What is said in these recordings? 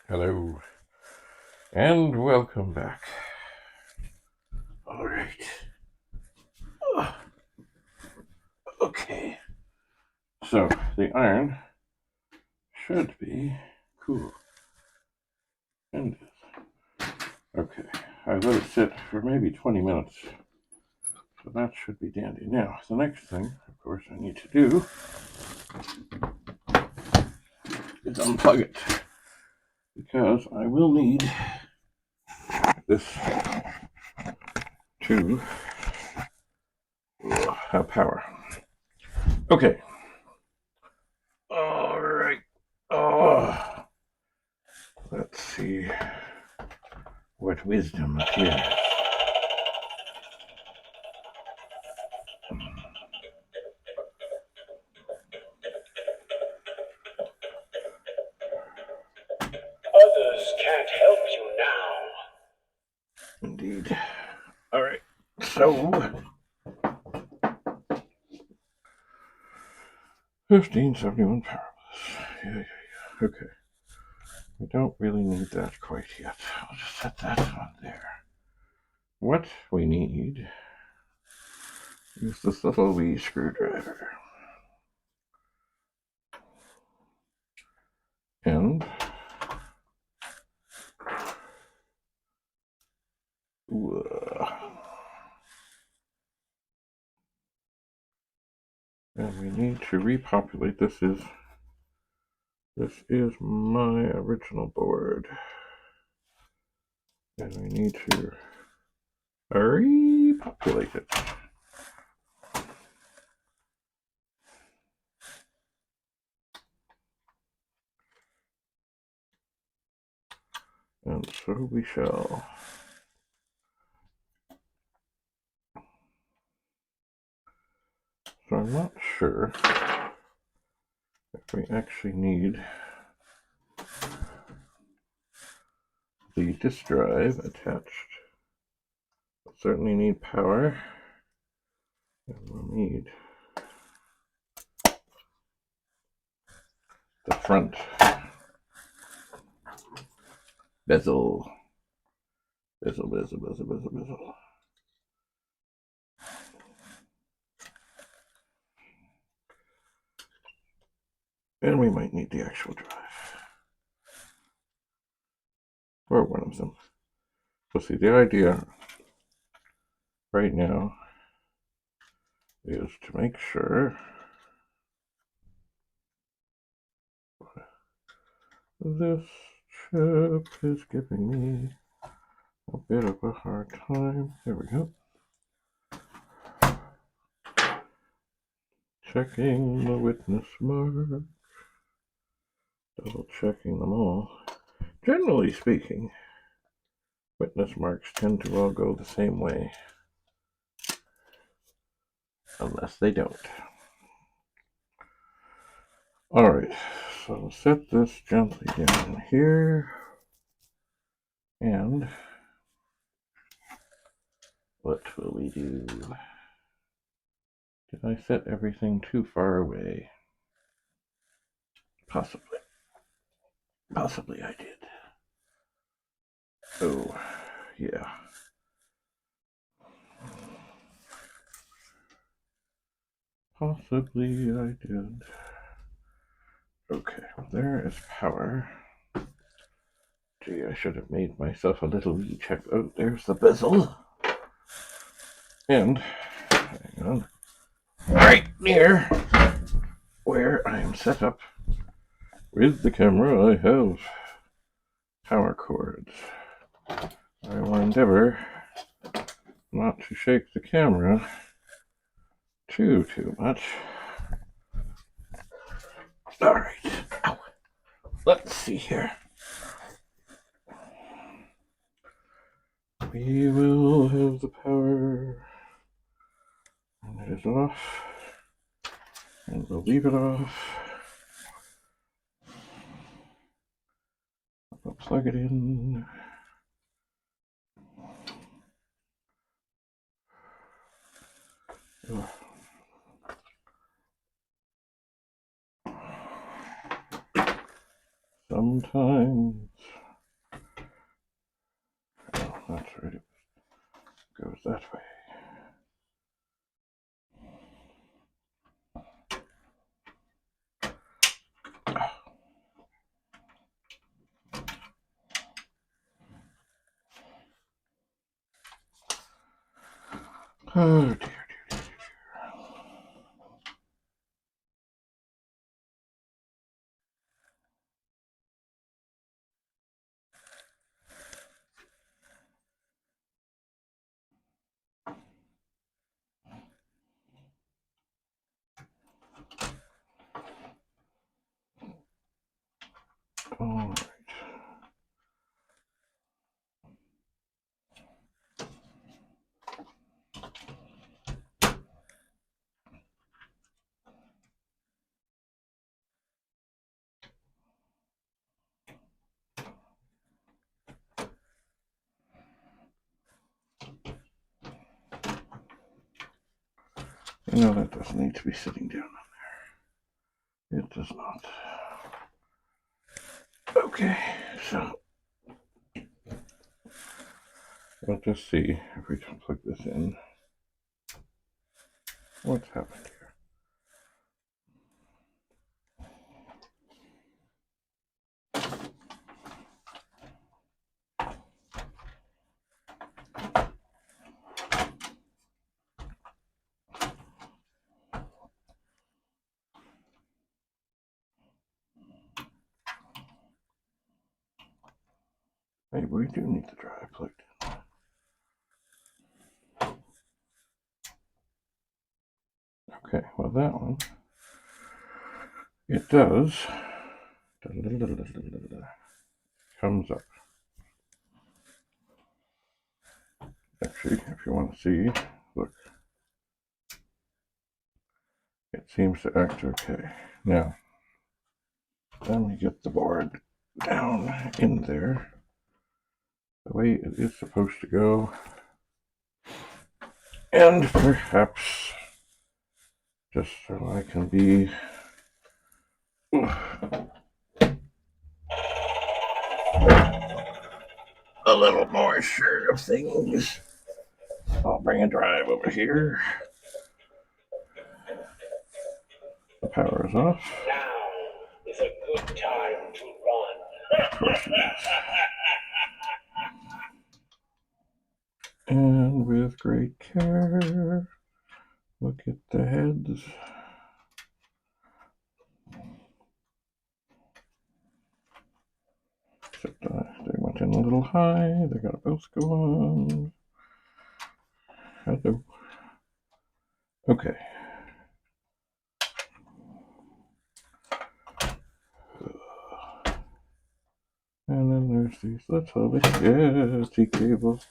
Hello, and welcome back. All right. Okay. So, the iron should be cool. And okay, I let it sit for maybe 20 minutes. So that should be dandy. Now, the next thing, of course, I need to do is unplug it. Because I will need this to have power. Okay. All right. Let's see what wisdom appears. Others can't help you now. Indeed. All right. So 1571 powerless. Yeah. Okay. We don't really need that quite yet. I'll just set that on there. What we need is this little wee screwdriver. And and we need to repopulate. This is my original board. And we need to repopulate it. And so we shall. So I'm not sure if we actually need the disk drive attached. We'll certainly need power, and we'll need the front bezel. Bezel. And we might need the actual drive. Or one of them. So see, the idea right now is to make sure this chip is giving me a bit of a hard time. There we go. Checking the witness mark. Double checking them all. Generally speaking, witness marks tend to all go the same way. Unless they don't. Alright, so set this gently down here. And what will we do? Did I set everything too far away? Possibly. Possibly I did. Oh, yeah. Possibly I did. Okay, well, there is power. Gee, I should have made myself a little wee check. Oh, there's the bezel. And, hang on, right near where I am set up with the camera, I have power cords. I will endeavor not to shake the camera too much. Alright, let's see here. We will have the power, and it is off, and we'll leave it off. I'll plug it in. Some sometimes. Oh, that's right. It goes that way. Oh dear. All right. No, that doesn't need to be sitting down on there. It does not. Okay, so we'll just see if we can plug this in. What's happened here? Maybe we do need the drive plugged in. Okay, well that one, it does. Comes up. Actually, if you want to see, look. It seems to act okay. Now, let me get the board down in there the way it is supposed to go. And perhaps, just so I can be a little more sure of things, I'll bring a drive over here. The power is off. Now is a good time to run. Of course it is. And with great care, look at the heads. Except they went in a little high. They gotta both go on. Hello. Okay. And then there's these little shitty cables.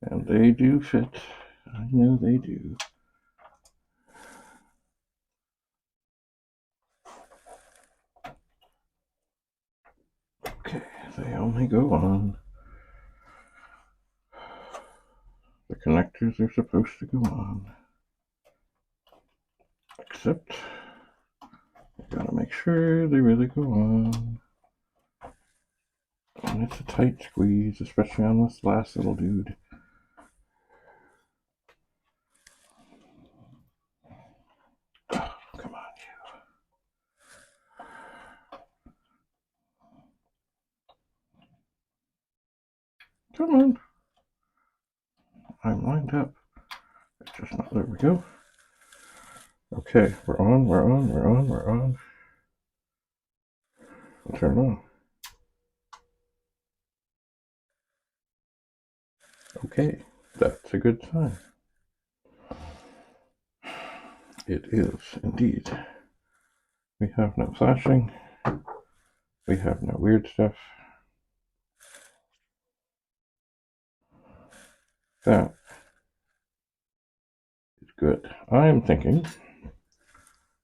And they do fit. I know they do. Okay, they only go on. The connectors are supposed to go on. Except, I gotta make sure they really go on. And it's a tight squeeze, especially on this last little dude. Oh, come on, you. Come on. I'm lined up. It's just not. There we go. Okay, we're on. We'll turn on. Okay, that's a good sign. It is indeed. We have no flashing. We have no weird stuff. That is good. I'm thinking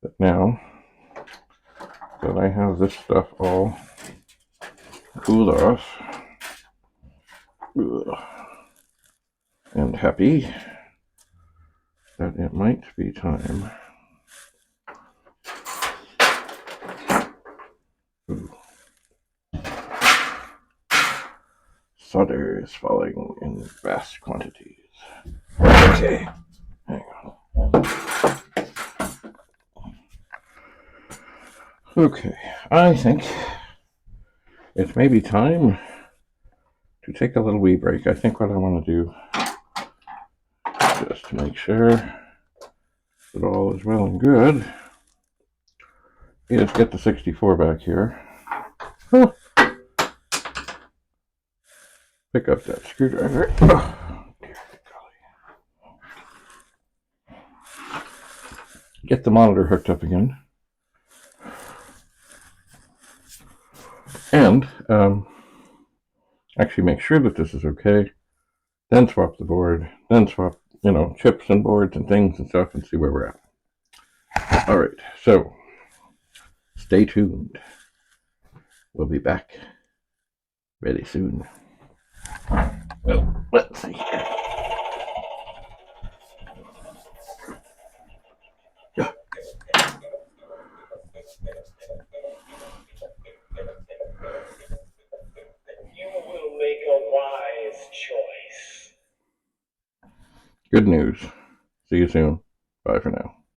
that now that I have this stuff all cooled off and happy, that it might be time. Ooh. Solder is falling in vast quantities. Okay, hang on. Okay, I think it may be time to take a little wee break. I think what I want to do, just to make sure that all is well and good, is get the 64 back here. Huh. Pick up that screwdriver. Get the monitor hooked up again. And actually make sure that this is okay. Then swap the board. Then swap, chips and boards and things and stuff and see where we're at. All right, so stay tuned. We'll be back very soon. Well, let's see. You will make a wise choice. Good news. See you soon. Bye for now.